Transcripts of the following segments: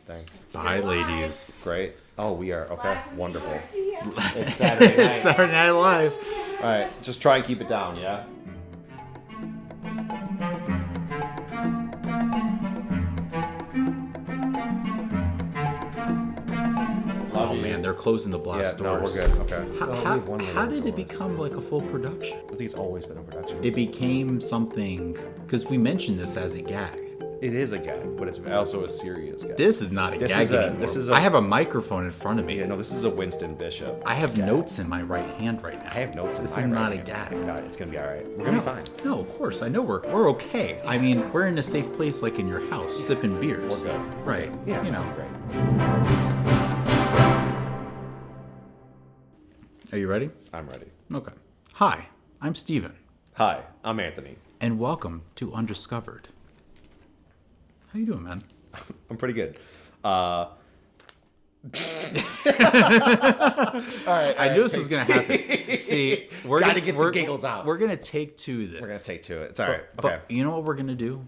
Thanks. Hi, ladies. Great. Oh, we are. Okay. Wonderful. It's Saturday night. It's Saturday Night Live. All right. Just try and keep it down, yeah? Oh, man, they're closing the blast Yeah, no, doors. we're good. Okay. How did it become like a full production? I think it's always been a production. It became something, because we mentioned this as a gag. It is a gag, but it's also a serious gag. This is not a gag anymore. I have a microphone in front of me. Yeah, no, this is a Winston Bishop. I have notes in my right hand right now. I have notes in This my is right not a hand. gag. No, it's going to be all right. We're going to be fine. No, of course. I know we're okay. I mean, we're in a safe place like in your house, sipping beers. We're good. Right. Yeah, You know. great. Are you ready? I'm ready. Okay. Hi, I'm Steven, Hi, I'm Anthony. and welcome to Undiscovered. How you doing, man? I'm pretty good. All right. I knew this was gonna happen. See, we're Gotta gonna get the giggles out. We're gonna take two this. We're going to take to it. It's all right. But Okay. you know what we're gonna do?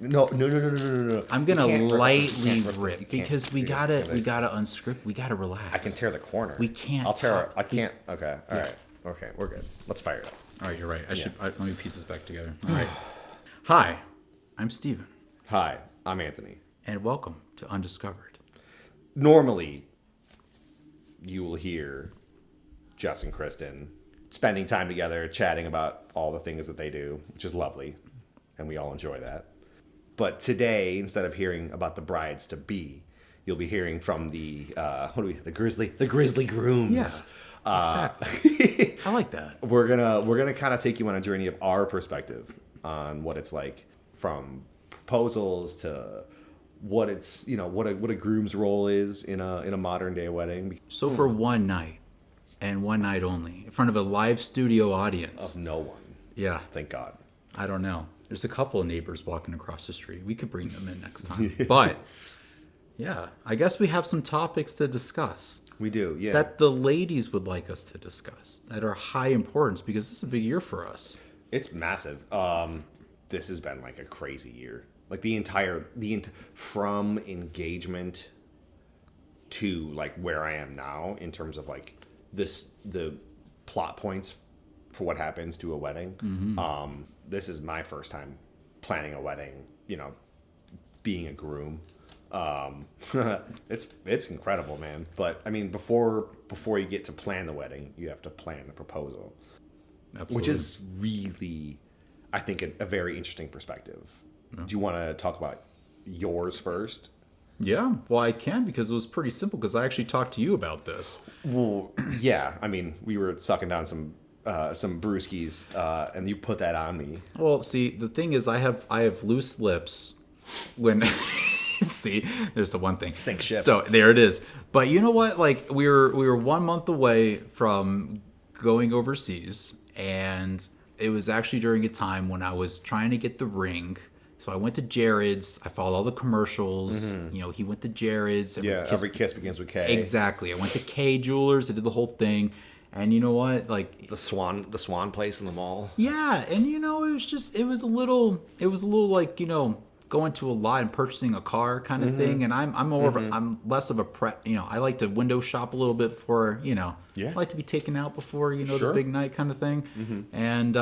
No. I'm gonna You can't rip this. You lightly can't rip this. rip You can't because we do gotta it. unscript. We gotta relax. I can tear the corner. We can't I'll tear it. talk. I can't. Okay. All right. Okay. We're good. Let's fire it up. All right, you're right. Let me piece this back together. All right. Hi, I'm Steven, Hi, I'm Anthony. and welcome to Undiscovered. Normally, you will hear Jess and Kristen spending time together, chatting about all the things that they do, which is lovely, and we all enjoy that. But today, instead of hearing about the brides to be, you'll be hearing from the the grizzly grooms. Yeah, exactly. I like that. We're gonna kind of take you on a journey of our perspective on what it's like, from proposals to what it's what a groom's role is in a modern day wedding. So for one night, and one night only, in front of a live studio audience. Of no one, Yeah, thank God. I don't know. There's a couple of neighbors walking across the street. We could bring them in next time. But yeah, I guess we have some topics to discuss We do, yeah. that the ladies would like us to discuss that are high importance because this is a big year for us. It's massive. This has been like a crazy year. Like from engagement to like where I am now in terms of like the plot points for what happens to a wedding. Mm-hmm. This is my first time planning a wedding, being a groom. It's incredible, man. But I mean, before you get to plan the wedding, you have to plan the proposal. Absolutely. Which is really, I think, a very interesting perspective. Do you want to talk about yours first? Yeah, well, I can because it was pretty simple because I actually talked to you about this. Well, yeah. I mean, we were sucking down some brewskis, and you put that on me. Well, see, the thing is, I have loose lips when. See, there's the one thing. Sink ships. So there it is. But you know what? Like we were 1 month away from going overseas, and it was actually during a time when I was trying to get the ring. So I went to Jared's. I followed all the commercials. Mm-hmm. He went to Jared's. Every kiss begins with K. Exactly. I went to K Jewelers. I did the whole thing. And you know what? Like The Swan place in the mall. yeah, and it was a little like, going to a lot and purchasing a car kind of thing. And I'm more of I'm less of a I like to window shop a little bit before, Yeah. I like to be taken out before, Sure. the big night kind of thing. And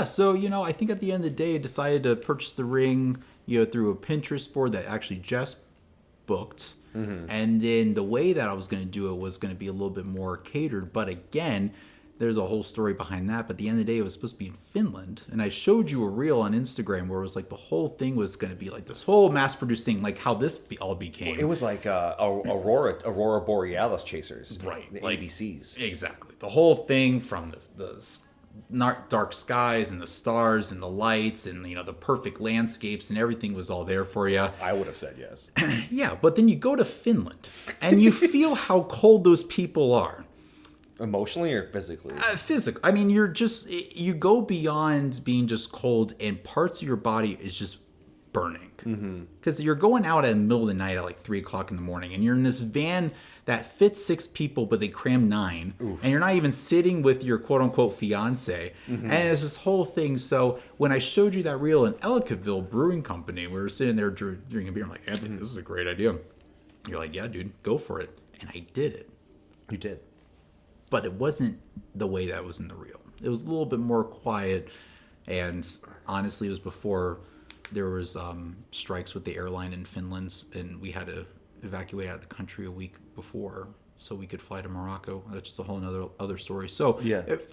so, I think at the end of the day I decided to purchase the ring, through a Pinterest board that actually just booked. And then the way that I was going to do it was going to be a little bit more catered. But again, there's a whole story behind that. But at the end of the day, it was supposed to be in Finland. And I showed you a reel on Instagram where it was like the whole thing was going to be like this whole mass-produced thing, like how this all became. It was like Aurora Borealis chasers. Right. The Like- ABCs. Exactly. The whole thing from the dark skies and the stars and the lights and, the perfect landscapes and everything was all there for you. I would have said yes. Yeah, but then you go to Finland and you feel how cold those people are. Emotionally or physically? Physically. I mean, you go beyond being just cold and parts of your body is just burning. Because you're going out at the middle of the night at like 3 o'clock in the morning and you're in this van that fits 6 people, but they cram 9. Oof. And you're not even sitting with your quote unquote fiance. And it's this whole thing. So when I showed you that reel in Ellicottville Brewing Company, we were sitting there drinking beer. I'm like, Anthony, this is a great idea. You're like, yeah, dude, go for it. And I did it. You did. But it wasn't the way that was in the reel. It was a little bit more quiet. And honestly, it was before there was strikes with the airline in Finland, and we had to evacuate out of the country a week before so we could fly to Morocco. That's just a whole other story. So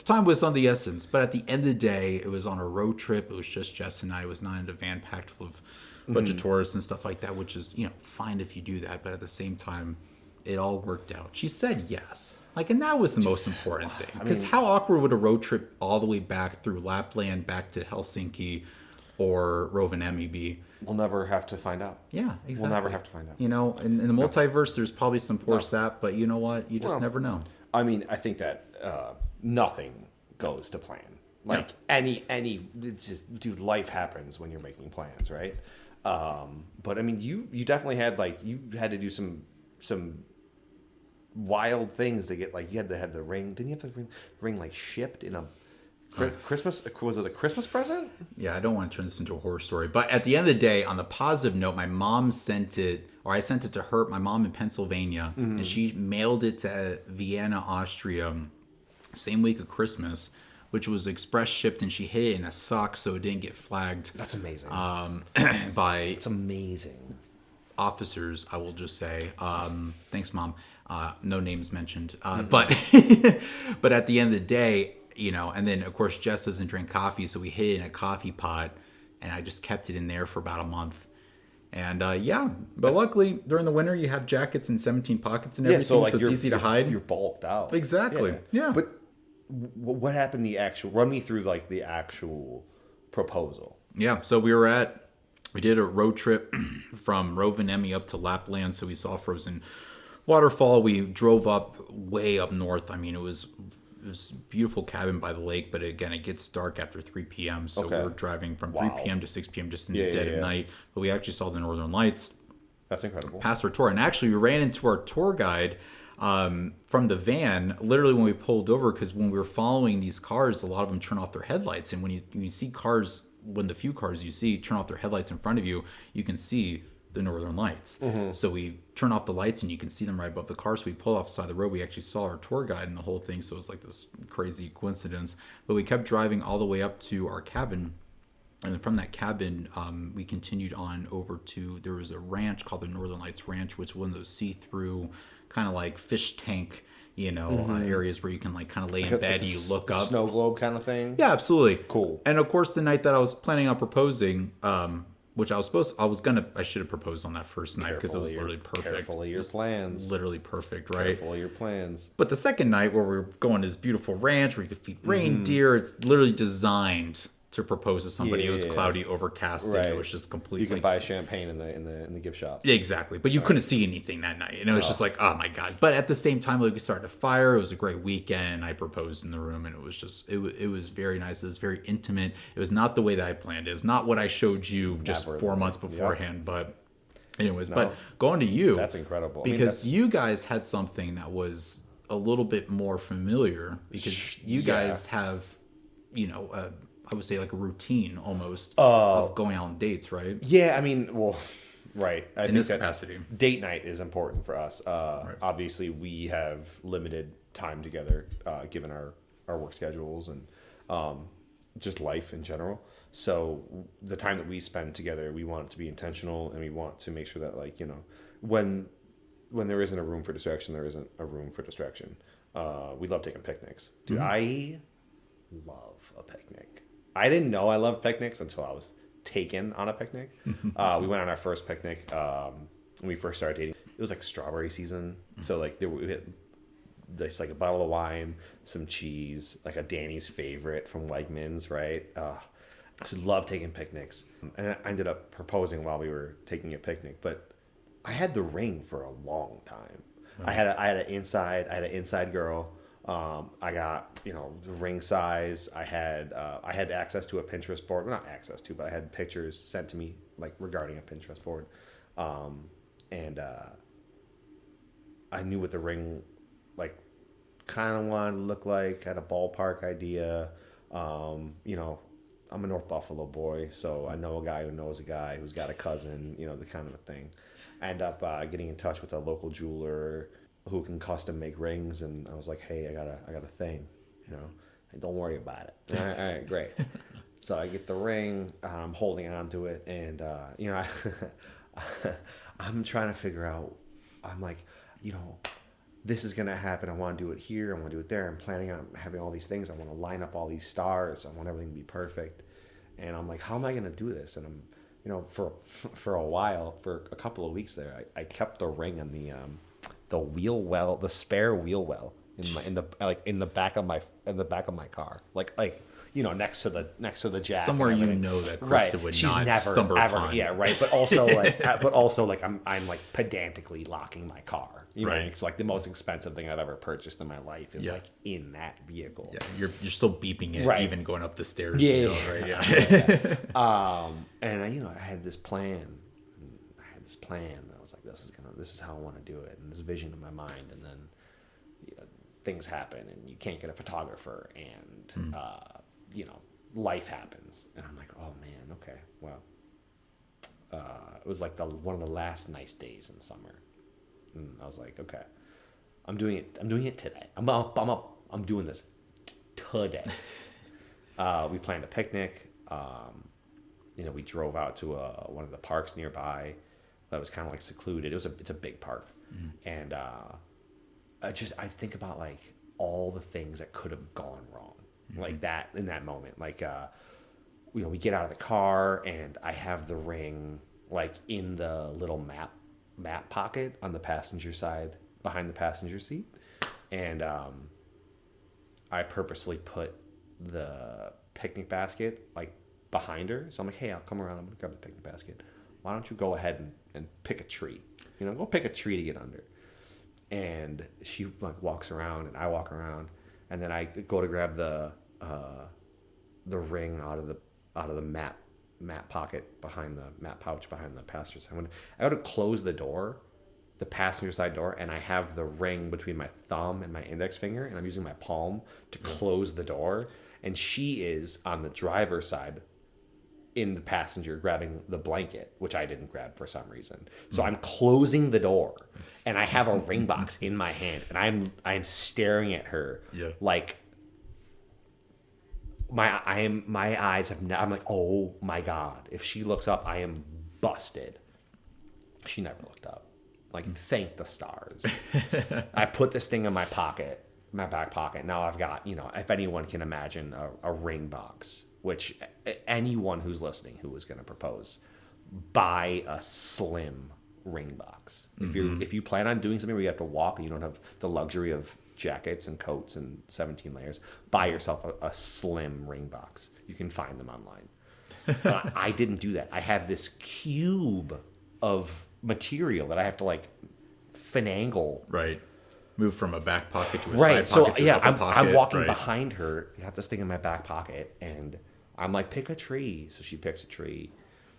time was on the essence. But at the end of the day, it was on a road trip. It was just Jess and I. It was not in a van packed full of a bunch of tourists and stuff like that, which is, fine if you do that. But at the same time, it all worked out. She said yes. And that was the most important thing. Because how awkward would a road trip all the way back through Lapland, back to Helsinki or Rovaniemi be? We'll never have to find out. Yeah, exactly. We'll never have to find out. In the multiverse, there's probably some poor sap, but you know what? You just never know. I think that nothing goes to plan. It's just, dude, life happens when you're making plans, right? But you definitely had you had to do some wild things to get you had to have the ring. Didn't you have the ring shipped in a Christmas? Was it a Christmas present? Yeah, I don't want to turn this into a horror story, but at the end of the day, on the positive note, my mom sent it, or I sent it to her, my mom in Pennsylvania, and she mailed it to Vienna, Austria, same week of Christmas, which was express shipped, and she hid it in a sock so it didn't get flagged. That's amazing. It's amazing. Officers, I will just say. Thanks, Mom. No names mentioned. But at the end of the day, and then of course Jess doesn't drink coffee, so we hid it in a coffee pot, and I just kept it in there for about a month. And luckily during the winter you have jackets and 17 pockets and everything, so it's easy to hide. You're bulked out. Exactly. Yeah. But what happened? Run me through the actual proposal. Yeah. So we did a road trip from Rovaniemi up to Lapland, so we saw frozen waterfall. We drove up way up north. It was a beautiful cabin by the lake, but again, it gets dark after 3 p.m. So we're driving from 3 p.m. to 6 p.m. just in the dead of night. But we actually saw the Northern Lights. That's incredible. Passed our tour. And actually, we ran into our tour guide from the van literally when we pulled over, because when we were following these cars, a lot of them turn off their headlights. And when you see cars, when the few cars you see turn off their headlights in front of you, you can see the Northern Lights. So we turn off the lights and you can see them right above the car. So we pull off the side of the road. We actually saw our tour guide and the whole thing. So it was this crazy coincidence. But we kept driving all the way up to our cabin. And then from that cabin, we continued on over to, there was a ranch called the Northern Lights Ranch, which was one of those see-through kind of fish tank, areas where you can kind of lay in bed and you look up. Snow globe kind of thing? Yeah, absolutely. Cool. And of course, the night that I was planning on proposing, which I should have proposed on that first night because it was literally perfect. Careful of your plans. Literally perfect, right? Careful of your plans. But the second night where we were going to this beautiful ranch where you could feed reindeer, it's literally designed to propose to somebody. It was cloudy, overcast, and it was just completely. You can buy champagne in the gift shop. Exactly, but you couldn't see anything that night, and it was just oh my god. But at the same time, we started a fire. It was a great weekend. I proposed in the room, and it was just it was very nice. It was very intimate. It was not the way that I planned. It was not what I showed you just 4 months beforehand. But anyways, but going to you, that's incredible because you guys had something that was a little bit more familiar because you guys have I would say a routine almost of going out on dates, right? Yeah, right. I in this capacity, date night is important for us. Obviously, we have limited time together, given our work schedules and just life in general. So the time that we spend together, we want it to be intentional, and we want to make sure that when there isn't a room for distraction, there isn't a room for distraction. We love taking picnics. Dude, I love a picnic. I didn't know I loved picnics until I was taken on a picnic. We went on our first picnic when we first started dating. It was strawberry season, so we had just a bottle of wine, some cheese, a Danny's favorite from Wegmans, right? I love taking picnics, and I ended up proposing while we were taking a picnic. But I had the ring for a long time. I had an inside girl. I got the ring size. I had access to a Pinterest board. Well, not access to, but I had pictures sent to me regarding a Pinterest board, and I knew what the ring kind of wanted to look like. Had a ballpark idea. I'm a North Buffalo boy, so I know a guy who knows a guy who's got a cousin. The kind of a thing. end up getting in touch with a local jeweler who can custom make rings, and I was like, hey, I got a thing, you know, and don't worry about it. All right, great. So I get the ring, I'm holding on to it, and you know, I'm trying to figure out. I'm like, you know, this is gonna happen. I want to do it here. I want to do it there. I'm planning on having all these things. I want to line up all these stars. I want everything to be perfect. And I'm like, how am I gonna do this? And I'm, you know, for a while, for a couple of weeks there, I kept the ring in the wheel well, the spare wheel well in the back of my car, like. You know, next to the jack. Somewhere you know that Krista would not stumble upon. Yeah, right. But also like I'm like pedantically locking my car. You know, Right. it's like the most expensive thing I've ever purchased in my life is like in that vehicle. Yeah, you're still beeping it Right. even going up the stairs. Yeah, you know, yeah. right? Yeah. And I had this plan. I was like, this is how I want to do it, and this vision in my mind. And then things happen, and you can't get a photographer, and you know, life happens, and I'm like, oh man, okay, well, it was like one of the last nice days in summer, and I was like, okay, I'm doing it today. I'm doing this today. We planned a picnic. You know, we drove out to one of the parks nearby that was kind of like secluded. It's a big park, and I think about like all the things that could have gone wrong. Like that in that moment, like you know, we get out of the car and I have the ring like in the little map pocket on the passenger side behind the passenger seat, and I purposely put the picnic basket like behind her. So I'm like, hey, I'll come around. I'm gonna grab the picnic basket. Why don't you go ahead and pick a tree? You know, go pick a tree to get under. And she like walks around and I walk around. And then I go to grab the ring out of the map pocket behind the map pouch behind the passenger side. I go to close the door, the passenger side door, and I have the ring between my thumb and my index finger, and I'm using my palm to close the door. And she is on the driver's side in the passenger grabbing the blanket, which I didn't grab for some reason. So I'm closing the door and I have a ring box in my hand and I'm staring at her like my eyes have I'm like, oh my God, if she looks up, I am busted. She never looked up. Like, thank the stars. I put this thing in my pocket, my back pocket. Now I've got, you know, if anyone can imagine a ring box, which anyone who's listening who is going to propose, buy a slim ring box. If you plan on doing something where you have to walk and you don't have the luxury of jackets and coats and 17 layers, buy yourself a slim ring box. You can find them online. I didn't do that. I have this cube of material that I have to like finagle. Right. Move from a back pocket to a Right. side pocket So to yeah, a front pocket. I'm walking right. behind her. I got this thing in my back pocket, and I'm like, pick a tree. So she picks a tree,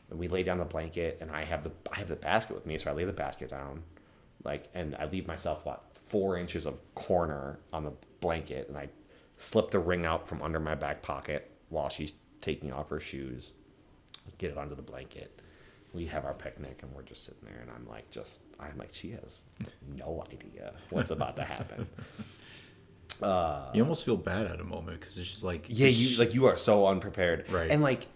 and we lay down the blanket, and I have the basket with me, so I lay the basket down, like, and I leave myself 4 inches of corner on the blanket, and I slip the ring out from under my back pocket while she's taking off her shoes, get it onto the blanket. We have our picnic, and we're just sitting there, and I'm like, she has no idea what's about to happen. You almost feel bad at a moment because it's just like, Yeah, you are so unprepared, Right. And like,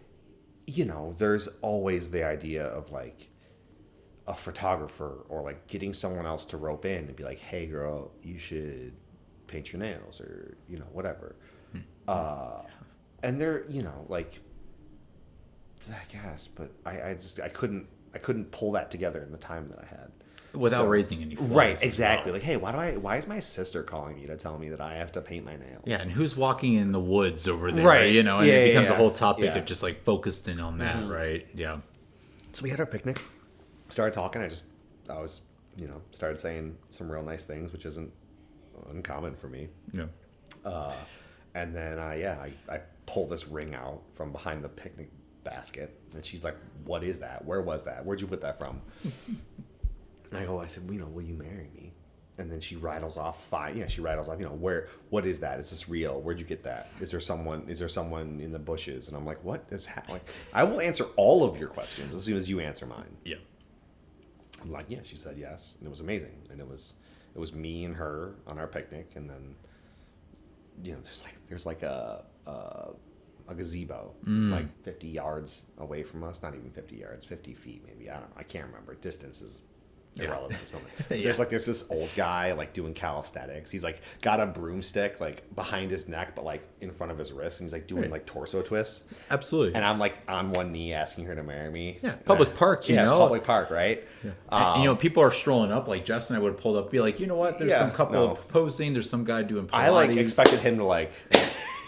you know, there's always the idea of like a photographer or like getting someone else to rope in and be like, hey, girl, you should paint your nails or you know whatever. And they're, you know, like, I guess, but I couldn't pull that together in the time that I had. without raising any flags. Right, as exactly. well. Like, hey, why is my sister calling me to tell me that I have to paint my nails? Yeah, and who's walking in the woods over there, Right. you know, and Yeah, it becomes yeah, a whole topic yeah. of just like focused in on that, Mm-hmm. right? Yeah. So we had our picnic, started talking. I was, you know, started saying some real nice things, which isn't uncommon for me. Yeah. And then, I pull this ring out from behind the picnic basket, and she's like, "What is that? Where was that? Where'd you put that from?" And I said, "You know, will you marry me?" And then she rattles off you know, what is that? Is this real? Where'd you get that? Is there someone in the bushes? And I'm like, what is happening? I will answer all of your questions as soon as you answer mine. Yeah. I'm like, yeah. She said yes, and it was amazing. And it was me and her on our picnic, and then there's like a gazebo like 50 yards away from us. Not even 50 yards, 50 feet maybe. I don't know. I can't remember. Distance is irrelevant at this moment. Yeah. There's this old guy like doing calisthenics. He's like got a broomstick like behind his neck, but like in front of his wrist, and he's like doing like torso twists. Absolutely. And I'm like on one knee asking her to marry me. Yeah, public park, you know. Public park, right? Yeah. And, people are strolling up. Like Jess and I would have pulled up, be like, you know what? There's some couple posing. There's some guy doing Pilates. I like expected him to like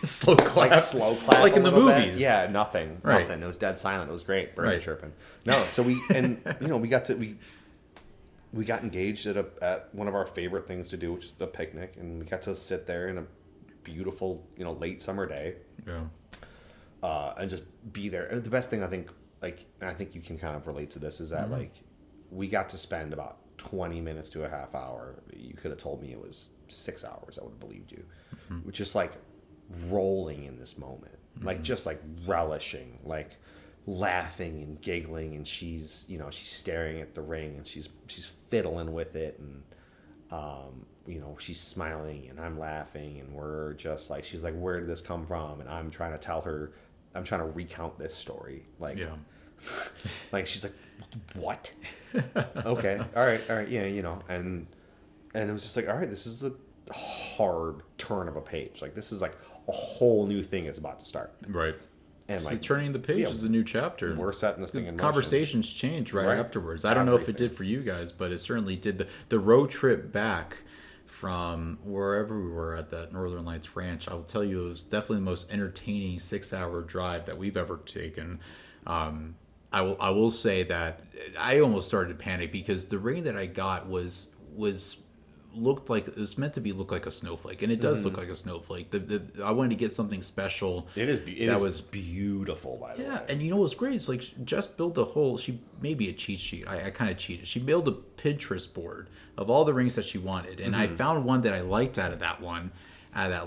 slow clap, like in the movies. Bit. Yeah, nothing. It was dead silent. It was great. Birds were chirping. No, so we got engaged at one of our favorite things to do, which is the picnic, and we got to sit there in a beautiful, late summer day. Yeah. And just be there. The best thing I think, and I think you can kind of relate to this, is that we got to spend about 20 minutes to a half hour. You could have told me it was 6 hours. I would have believed you. Which just like rolling in this moment, like just like relishing, like laughing and giggling, and she's staring at the ring, and she's fiddling with it, and she's smiling, and I'm laughing, and we're just like, she's like, where did this come from? And I'm trying to recount this story, like like she's like, what? Okay, all right, yeah, and it was just like, all right, this is a hard turn of a page, like this is like a whole new thing is about to start, right? And like turning the page is a new chapter. We're setting this thing in motion. Conversations change right afterwards. I don't know if it did for you guys, but it certainly did. The road trip back from wherever we were at that Northern Lights Ranch, I will tell you, it was definitely the most entertaining 6-hour drive that we've ever taken. I will say that I almost started to panic because the ring that I got was looked like it was meant to look like a snowflake, and it does look like a snowflake. I wanted to get something special. It was beautiful, by the way. Yeah, and what's great is like just built she made me a cheat sheet. I kind of cheated. She built a Pinterest board of all the rings that she wanted, and I found one that I liked out of that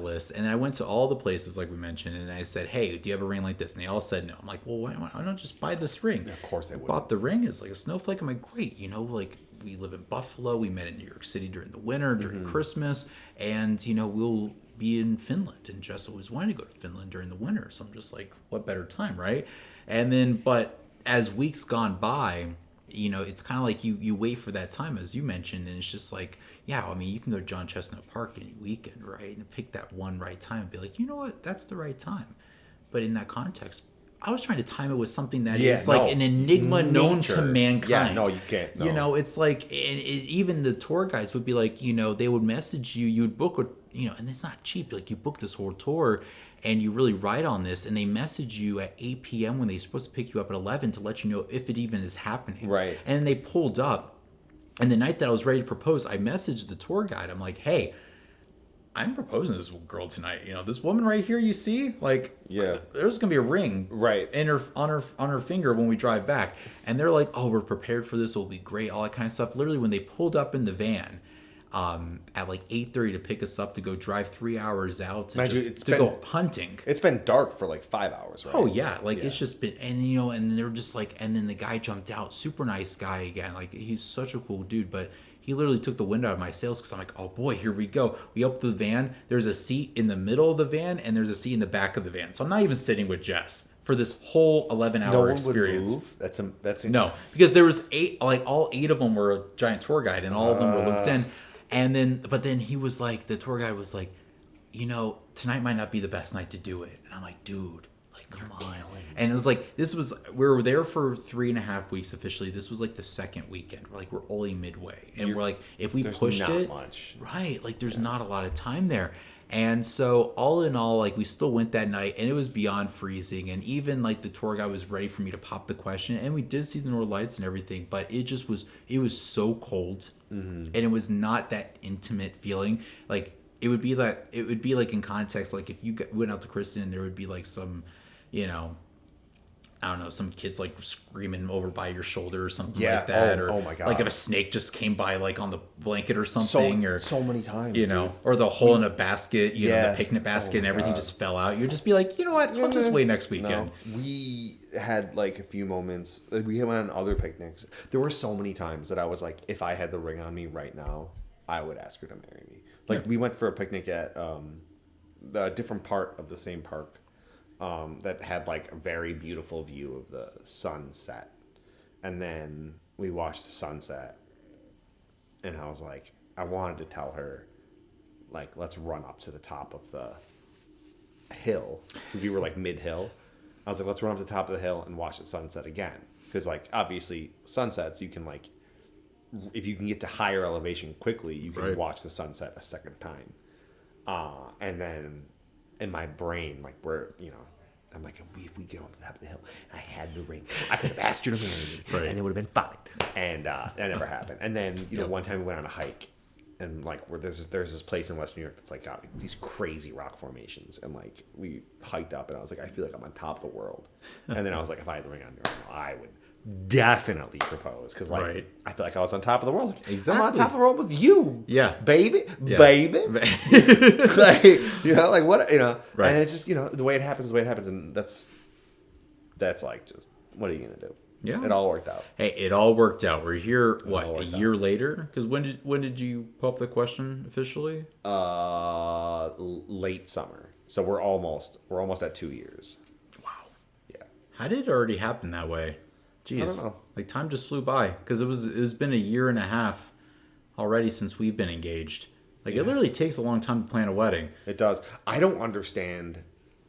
list, and I went to all the places like we mentioned, and I said, hey, do you have a ring like this? And they all said no. I'm like, well, why don't I just buy this ring? Yeah, of course they would. Bought the ring. It's like a snowflake. I'm like, great, like we live in Buffalo. We met in New York City during the winter, during Christmas, and we'll be in Finland. And Jess always wanted to go to Finland during the winter, so I'm just like, what better time, right? And then, but as weeks gone by, it's kind of like you wait for that time, as you mentioned, and it's just like, yeah, I mean, you can go to John Chestnut Park any weekend, right, and pick that one right time and be like, you know what, that's the right time. But in that context, I was trying to time it with something that is like an enigma known to mankind. Yeah, no, you can't. No. It's like, even the tour guides would be like, they would message you, you'd book, and it's not cheap. Like, you book this whole tour and you really ride on this, and they message you at 8 p.m. when they're supposed to pick you up at 11 to let you know if it even is happening. Right. And then they pulled up, and the night that I was ready to propose, I messaged the tour guide. I'm like, hey, I'm proposing to this girl tonight. This woman right here, you see, like, there's gonna be a ring right in on her finger when we drive back. And they're like, oh, we're prepared for this. It'll be great. All that kind of stuff. Literally, when they pulled up in the van at like 8:30 to pick us up to go drive 3 hours out to go hunting. It's been dark for like 5 hours, right? Oh yeah, it's just been, and they're just like, and then the guy jumped out, super nice guy again. Like, he's such a cool dude, but he literally took the wind out of my sails because I'm like, oh boy, here we go. We open the van. There's a seat in the middle of the van, and there's a seat in the back of the van. So I'm not even sitting with Jess for this whole 11-hour experience. Would move? That's no, because there was 8, like all 8 of them were a giant tour guide, and all of them were looped in. But then he was like, the tour guide was like, tonight might not be the best night to do it. And I'm like, dude, like, come on. And it was like, we were there for 3.5 weeks officially. This was like the second weekend. We're only midway. And we're like, if we pushed it, much. Right, like there's not a lot of time there. And so all in all, like, we still went that night, and it was beyond freezing. And even like the tour guide was ready for me to pop the question, and we did see the Northern Lights and everything, but it was so cold, and it was not that intimate feeling. Like, it would be like in context, like if you went out to Kristen, there would be like some, I don't know, some kids like screaming over by your shoulder or something Yeah. like that. Oh, or oh my God. like if a snake just came by like on the blanket or something. Or So many times, you know, or the hole in a basket, you know, Yeah. the picnic basket Oh and my everything God. just fell out. You'd just be like, you know what? I'll just wait next No, weekend. we had like a few moments. Like, we went on other picnics. There were so many times that I was like, if I had the ring on me right now, I would ask her to marry me. Like Yeah. we went for a picnic at a different part of the same park that had like a very beautiful view of the sunset, and then we watched the sunset, and I was like, I wanted to tell her, like, let's run up to the top of the hill, because we were like mid-hill. I was like, let's run up to the top of the hill and watch the sunset again, because like obviously sunsets you can like, if you can get to higher elevation quickly, you can Right. watch the sunset a second time. And then in my brain, like, where, you know, I'm like, if we get on the top of the hill, and I had the ring, I could have asked her to marry me, Right. and it would have been fine. And that never happened. And then, you know, Yep. one time we went on a hike, and like, where there's this place in West New York that's like got these crazy rock formations, and like we hiked up, and I was like, I feel like I'm on top of the world. And then I was like, if I had the ring on me right now, I would definitely propose, because like Right. I feel like I was on top of the world. Like, I'm on Exactly. top of the world with you, Yeah. baby, Yeah. baby. Like, you know, like, what, you know, Right. and it's just, you know, the way it happens, and that's like, just, what are you gonna do? Yeah. It all worked out. Hey, it all worked out. We're here, what, all a worked year later? Because when did you pull up the question officially? Late summer, so we're almost at 2 years. Wow. Yeah. How did it already happen that way? Jeez. I don't know. Like time just flew by because it's been a year and a half already since we've been engaged. Like it literally takes a long time to plan a wedding. It does. I don't understand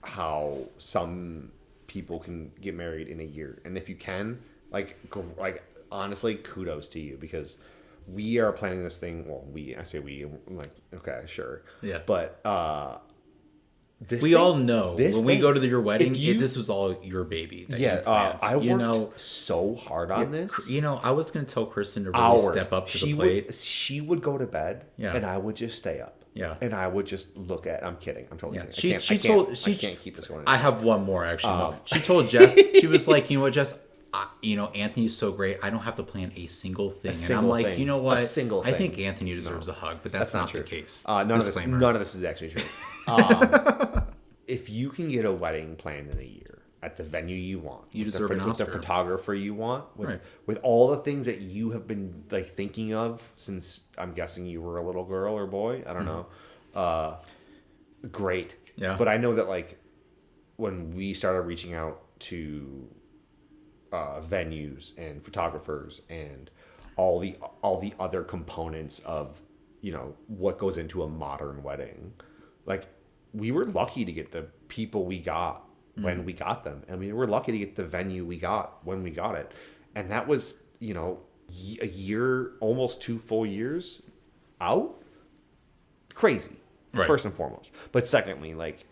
how some people can get married in a year, and if you can, like honestly, kudos to you, because we are planning this thing. Well, I say we. I'm like, okay, sure. Yeah. But We all know when we go to your wedding, if you- this was all your baby. That Yeah, you planned. I you worked know, so hard on this. You know, I was going to tell Kristen to really Hours. step up to she the plate. she would go to bed, Yeah. and I would just stay up. Yeah. And I would just look at. I'm kidding. I'm totally Yeah. kidding. She I can't keep this going. I have one more actually. She told Jess, she was like, you know what, Jess, you know, Anthony's so great. I don't have to plan a single thing. And I'm single like, thing. you know what? A single I think thing. Anthony deserves a hug, but that's not the case. None Disclaimer. of this is actually true. If you can get a wedding planned in a year at the venue you want, You with deserve an with the Oscar. photographer you want, Right. with all the things that you have been like thinking of since, I'm guessing, you were a little girl or boy. I don't know. Great. Yeah. But I know that like when we started reaching out to venues and photographers and all the other components of, you know, what goes into a modern wedding, like, we were lucky to get the people we got when we got them, and we were lucky to get the venue we got when we got it, and that was, you know, a year, almost 2 full years out. Crazy. Right. First and foremost, but secondly, like,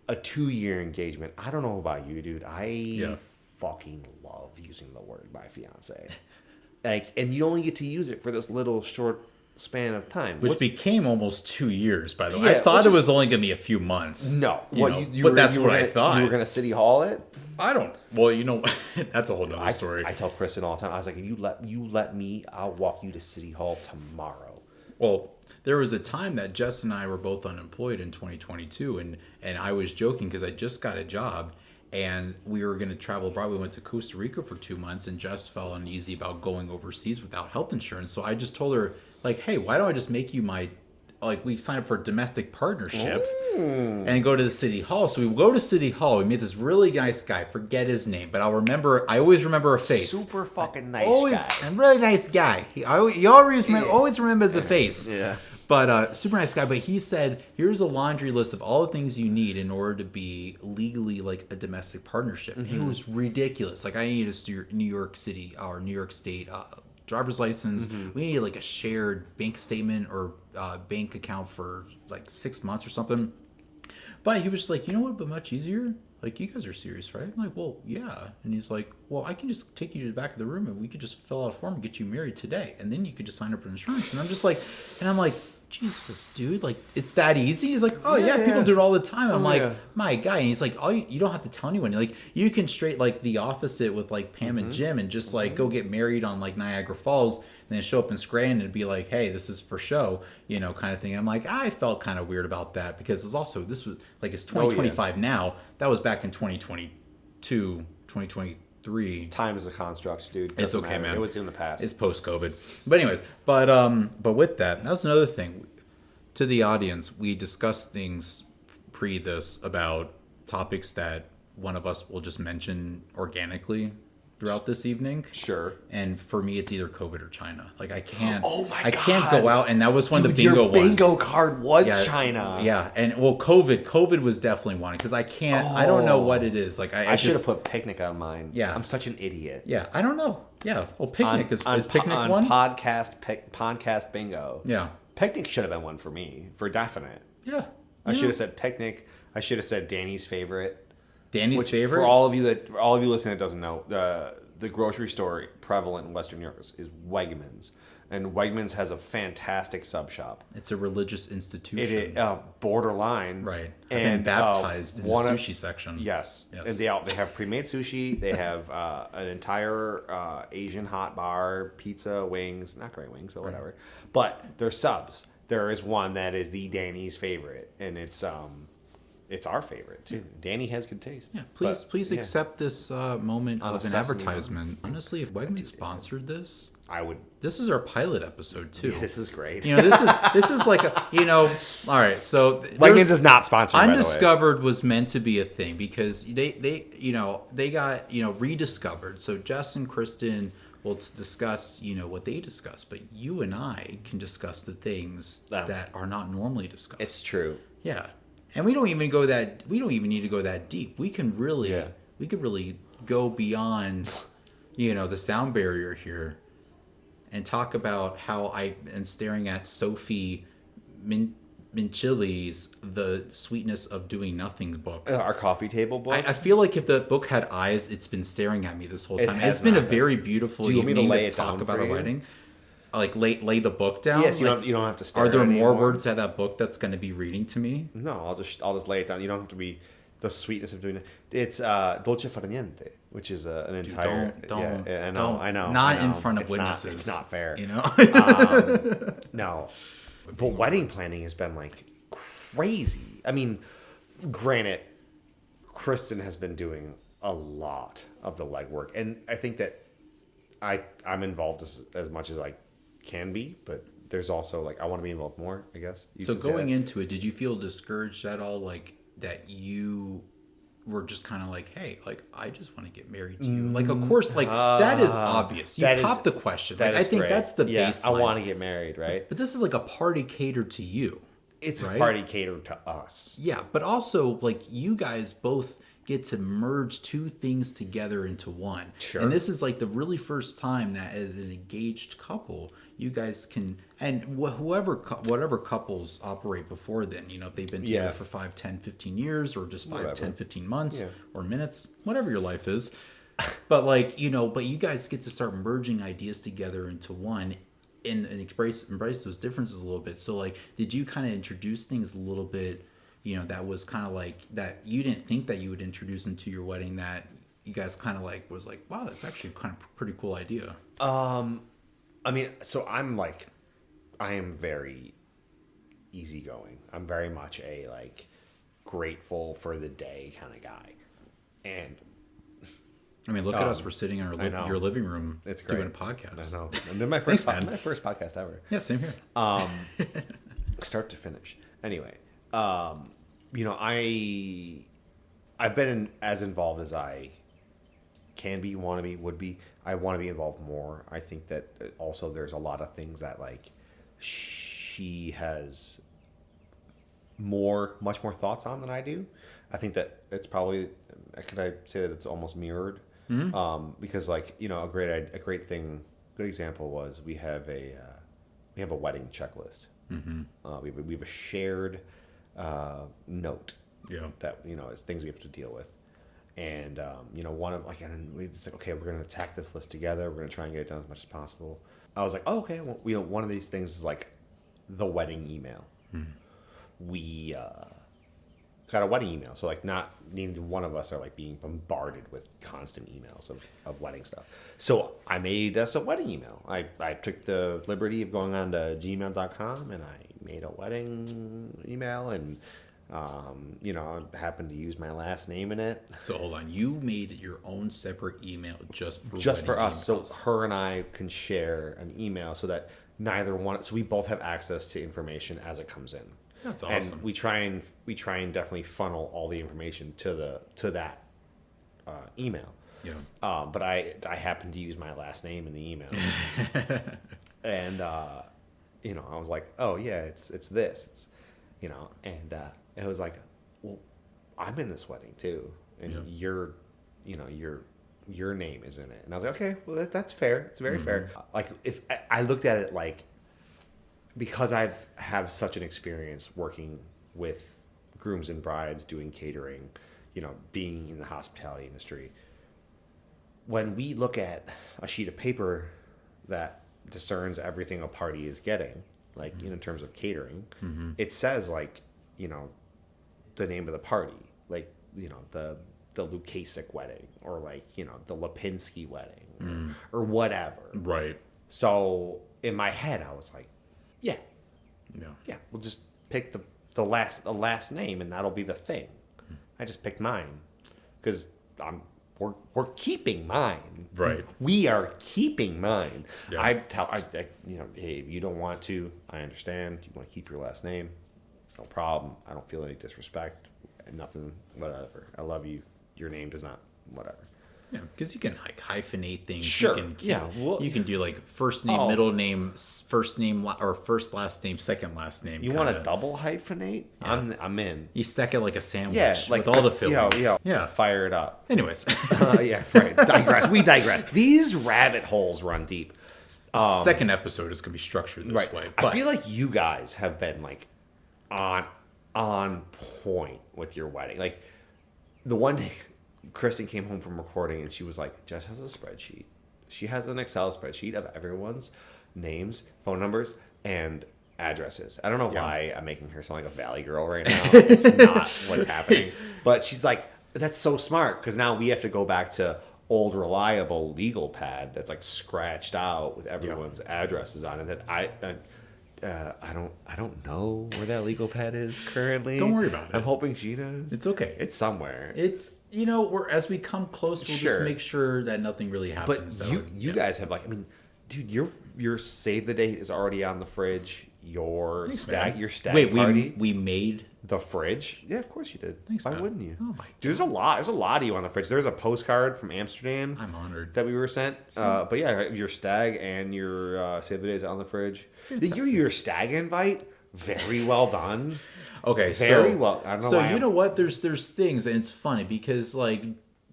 a 2-year engagement. I don't know about you, dude. I fucking love using the word "my fiance," like, and you only get to use it for this little short span of time, Which became almost 2 years, by the way. Yeah, I thought which it is- was only going to be a few months. no. You What know, you but were- that's you what were I gonna- thought. You were gonna city hall it. I don't. Well, you know, that's a whole nother story. I tell Kristen all the time. I was like, if you let me, I'll walk you to City Hall tomorrow. Well, there was a time that Jess and I were both unemployed in 2022, and I was joking because I just got a job, and we were going to travel abroad. We went to Costa Rica for 2 months, and Jess felt uneasy about going overseas without health insurance. So I just told her, like, hey, why don't I just make you my, like, we signed up for a domestic partnership and go to the City Hall. So we go to City Hall. We meet this really nice guy. Forget his name, but I always remember a face. Super fucking nice Always guy. a really nice guy. You always remember as a face. Yeah. But super nice guy. But he said, here's a laundry list of all the things you need in order to be legally like a domestic partnership. And it was ridiculous. Like, I needed a New York City or New York State driver's license. We needed like a shared bank statement or bank account for like 6 months or something. But he was just like, you know what, but much easier? Like, you guys are serious, right? I'm like, well, yeah. And he's like, well, I can just take you to the back of the room and we could just fill out a form and get you married today. And then you could just sign up for insurance. And I'm just like, Jesus, dude, like, it's that easy? He's like, oh, yeah, people do it all the time. I'm like, my guy. And he's like, oh, you don't have to tell anyone. Like, you can straight, like, the opposite with, like, Pam and Jim and just, like, go get married on, like, Niagara Falls and then show up in Scranton and be like, hey, this is for show, kind of thing. I'm like, I felt kind of weird about that because it's also, this was, like, it's 2025 now. That was back in 2022, 2023. Time is a construct, dude. It's okay, man. It was in the past. It's post-COVID. But anyways, but with that was another thing. To the audience, we discussed things pre this about topics that one of us will just mention organically throughout this evening. Sure. And for me, it's either COVID or China. Like I can't. Oh my I God. can't go out, and that was one of the bingo your ones. bingo card was China. Yeah, and well, COVID was definitely one because I can't. I don't know what it is. Like I should have put picnic on mine. Yeah, I'm such an idiot. Yeah, I don't know. Yeah, well, picnic is picnic on one podcast bingo. Yeah. Picnic should have been one for me, for definite. Yeah. I should have said picnic. I should have said Danny's favorite. Danny's favorite? For all of you listening that doesn't know, the grocery store prevalent in Western New York is Wegmans. And Wegmans has a fantastic sub shop. It's a religious institution. It is borderline. Right. I've been baptized in the sushi section. Yes. And they have pre-made sushi. They have an entire Asian hot bar, pizza, wings. Not great wings, but whatever. But they're subs. There is one that is the Danny's favorite, and it's our favorite too. Danny has good taste. Yeah, please accept this moment of an advertisement. Honestly, if Wegmans sponsored this, I would. This is our pilot episode too. This is great. This is like all right. So Wegmans is not sponsored. Undiscovered was meant to be a thing because they got rediscovered. So Jess and Kristen will discuss what they discuss, but you and I can discuss the things that are not normally discussed. It's true. Yeah. And we don't even need to go that deep. We could really go beyond, the sound barrier here and talk about how I am staring at Sophie Minchilli's The Sweetness of Doing Nothing book. Our coffee table book? I feel like if the book had eyes, it's been staring at me this whole time. It's been a very beautiful evening to talk about a wedding. Like lay the book down. Yes, you don't have to stare. Are there more words at that book that's going to be reading to me? No, I'll just lay it down. You don't have to be the sweetness of doing it. It's dolce far niente, which is an entire. I know. Not in front of witnesses. It's not fair. No, but wedding planning has been like crazy. I mean, granted, Kristen has been doing a lot of the legwork, and I think that I'm involved as much as I can be, but there's also I want to be involved more, I guess. So going into it, did you feel discouraged at all, that you were just kind of hey, I just want to get married to you? Of course, that is obvious. You popped the question. I think that's the baseline. I want to get married, right? But this is a party catered to you. It's a party catered to us. Yeah, but also you guys both get to merge two things together into one. Sure. And this is the really first time that as an engaged couple, you guys can, and whatever couples operate before then, if they've been together for 5, 10, 15 years or just 5, 10, 15 months or minutes, whatever your life is. But but you guys get to start merging ideas together into one and embrace those differences a little bit. So did you kind of introduce things a little bit, that was kind of that you didn't think that you would introduce into your wedding, that you guys kind of was wow, that's actually kind of pretty cool idea? I mean, so I am very easygoing. I'm very much a grateful for the day kind of guy. And I mean, look at us. We're sitting in your living room. It's great. Doing a podcast. I know. And then my first podcast ever. Yeah, same here. Start to finish. Anyway, I've been as involved as I can be, want to be, would be. I want to be involved more. I think that also there's a lot of things that she has much more thoughts on than I do. I think that it's probably, could I say that it's almost mirrored? Mm-hmm. Because a good example was we have a wedding checklist. Mm-hmm. We have a shared note. Yeah. That it's things we have to deal with, and one of and we just okay, we're gonna attack this list together. We're gonna try and get it done as much as possible. I was like, oh, okay, well, one of these things is the wedding email. We got a wedding email. So like not neither one of us are like being bombarded with constant emails of wedding stuff. So I made us a wedding email. I took the liberty of going on to gmail.com and I made a wedding email and I happened to use my last name in it. So hold on, you made your own separate email just for us. emails. So her and I can share an email so that so we both have access to information as it comes in. That's awesome. And we try and definitely funnel all the information to that email. Yeah. But I happen to use my last name in the email, and I was like, oh yeah, it's this, and it was like, well, I'm in this wedding too, and your name is in it, and I was like, okay, well that's fair, it's very fair. Like if I looked at it like, because I have such an experience working with grooms and brides, doing catering, being in the hospitality industry. When we look at a sheet of paper that discerns everything a party is getting, like in terms of catering, it says like, the name of the party, like, the Lukasik wedding or like, the Lipinski wedding or whatever. Right. So in my head, I was like, yeah, we'll just pick the last name and that'll be the thing. I just picked mine because we're keeping mine. Right. We are keeping mine. Yeah. I hey, if you don't want to, I understand. You want to keep your last name, no problem. I don't feel any disrespect. Nothing, whatever. I love you. Your name does not, whatever. Yeah, because you can like hyphenate things. Sure. You can, you can do like first name, middle name, first name, or first last name, second last name. You want to double hyphenate? Yeah. I'm in. You stack it like a sandwich. Yeah, like with all the fillings. Yeah. Fire it up. Anyways, yeah, right. Digress. We digress. These rabbit holes run deep. Second episode is gonna be structured this way. But I feel like you guys have been like on point with your wedding. Like the one day Kristen came home from recording and she was like, Jess has a spreadsheet. She has an Excel spreadsheet of everyone's names, phone numbers, and addresses. I don't know why I'm making her sound like a valley girl right now. It's not what's happening. But she's like, that's so smart because now we have to go back to old reliable legal pad that's like scratched out with everyone's addresses on it. That I don't know where that legal pad is currently. Don't worry about it. I'm hoping she does. It's okay. It's somewhere. It's as we come close, we'll just make sure that nothing really happens. But you guys have like, I mean, dude, your save the date is already on the fridge. Your stag party. We made the fridge. Yeah, of course you did. Thanks, Why man. wouldn't you? Oh my God. Dude, there's a lot of you on the fridge. There's a postcard from Amsterdam. I'm honored that we were sent. But yeah, your stag and your save the date is on the fridge. Fantastic. Your stag invite, very well done. Okay, very well. I don't know. So why you know what? There's things, and it's funny because like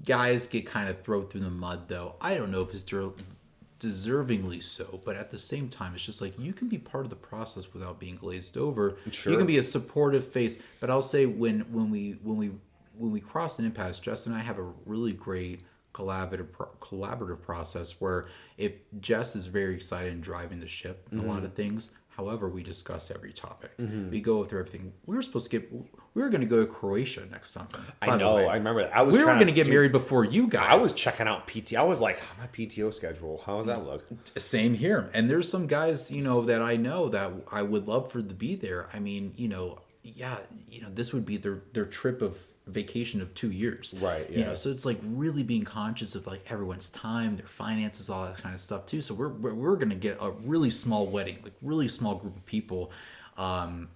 guys get kind of thrown through the mud. Though I don't know if it's deservingly so, but at the same time, it's just like you can be part of the process without being glazed over. Sure. You can be a supportive face, but I'll say when we cross an impasse, Jess and I have a really great collaborative process where if Jess is very excited and driving the ship in a lot of things, however, we discuss every topic. We go through everything. We were going to go to Croatia next summer. I know. I remember that. We were going to get married before you guys. I was checking out PT. I was like, my PTO schedule. How does that look? Same here. And there's some guys, that I know that I would love for to be there. I mean, this would be their trip of vacation of 2 years. Right. Yeah. So it's like really being conscious of like everyone's time, their finances, all that kind of stuff too. So we're going to get a really small wedding, like really small group of people.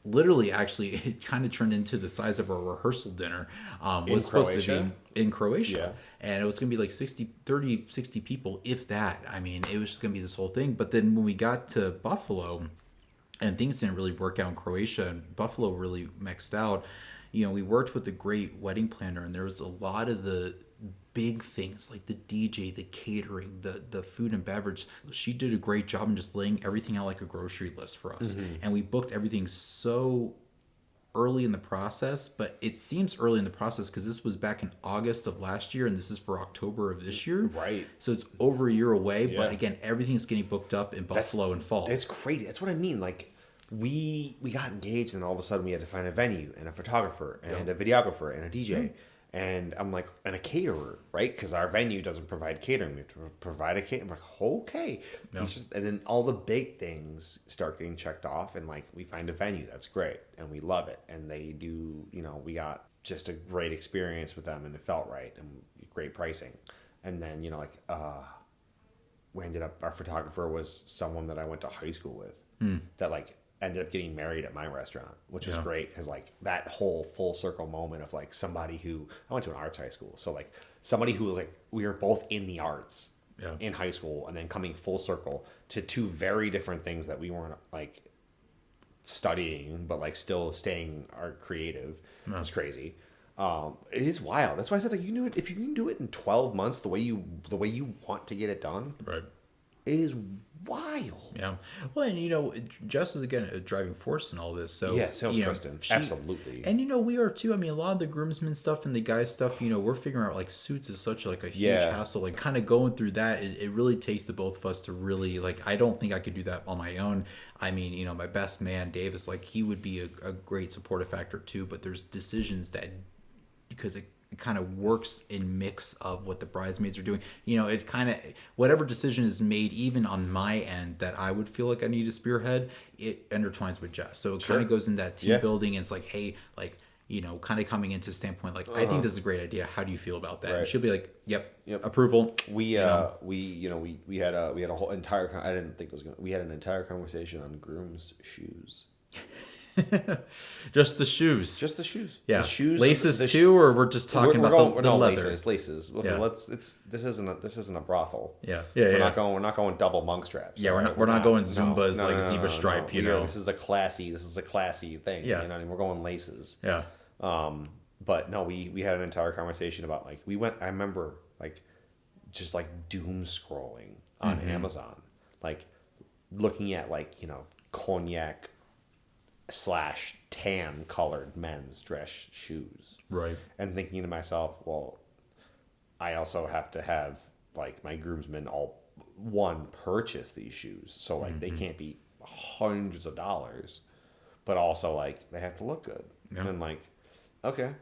Literally, actually, it kind of turned into the size of a rehearsal dinner. Was supposed to be in Croatia. And it was going to be like 60 people, if that. I mean, it was just going to be this whole thing. But then when we got to Buffalo and things didn't really work out in Croatia and Buffalo really mixed out, we worked with a great wedding planner, and there was a lot of the big things like the DJ, the catering, the food and beverage. She did a great job in just laying everything out like a grocery list for us. And we booked everything so early in the process, but it seems early in the process because this was back in August of last year and this is for October of this year. Right. So it's over a year away, but again, everything's getting booked up in Buffalo and fall. That's crazy. That's what I mean. Like, we got engaged, and all of a sudden we had to find a venue and a photographer and a videographer and a DJ. And I'm like, and a caterer, right? Because our venue doesn't provide catering. We have to provide a catering. I'm like, okay. Yeah. And then all the big things start getting checked off. And like, we find a venue that's great. And we love it. And they do, we got just a great experience with them. And it felt right. And great pricing. And then, we ended up, our photographer was someone that I went to high school with. That like, ended up getting married at my restaurant, which was great because like that whole full circle moment of like somebody who I went to an arts high school, so like somebody who was like we were both in the arts in high school, and then coming full circle to two very different things that we weren't like studying, but like still staying our creative. It's crazy. It is wild. That's why I said like you can do it if you can do it in 12 months the way you want to get it done. Right. It is wild. Yeah. Well, and Jess is again a driving force in all this. So yeah, so Kristen, absolutely. And we are too. I mean, a lot of the groomsmen stuff and the guy stuff. We're figuring out like suits is such like a huge hassle. Like kind of going through that, it really takes the both of us to really like. I don't think I could do that on my own. I mean, my best man Davis, like he would be a great supportive factor too. But there's decisions that because it kind of works in mix of what the bridesmaids are doing. It kind of whatever decision is made, even on my end, that I would feel like I need to spearhead. It intertwines with Jess, so it kind of goes in that team building. And it's like, hey, like kind of coming into standpoint, like I think this is a great idea. How do you feel about that? Right. And she'll be like, yep, approval. We had a whole entire. I didn't think it was gonna. We had an entire conversation on grooms' shoes. Just the shoes. Yeah. The shoes. Laces too, or we're just talking about the leather. Laces. Okay, yeah. This isn't a brothel. Yeah. We're not going double monk straps. Yeah, we're not going Zumbas zebra stripe. This is a classy thing. Yeah. And we're going laces. Yeah. But no, we had an entire conversation about like I remember like just like doom scrolling on Amazon, like looking at like cognac / tan colored men's dress shoes, right? And thinking to myself, well, I also have to have like my groomsmen all purchase these shoes, so like they can't be hundreds of dollars, but also like they have to look good. And like, okay,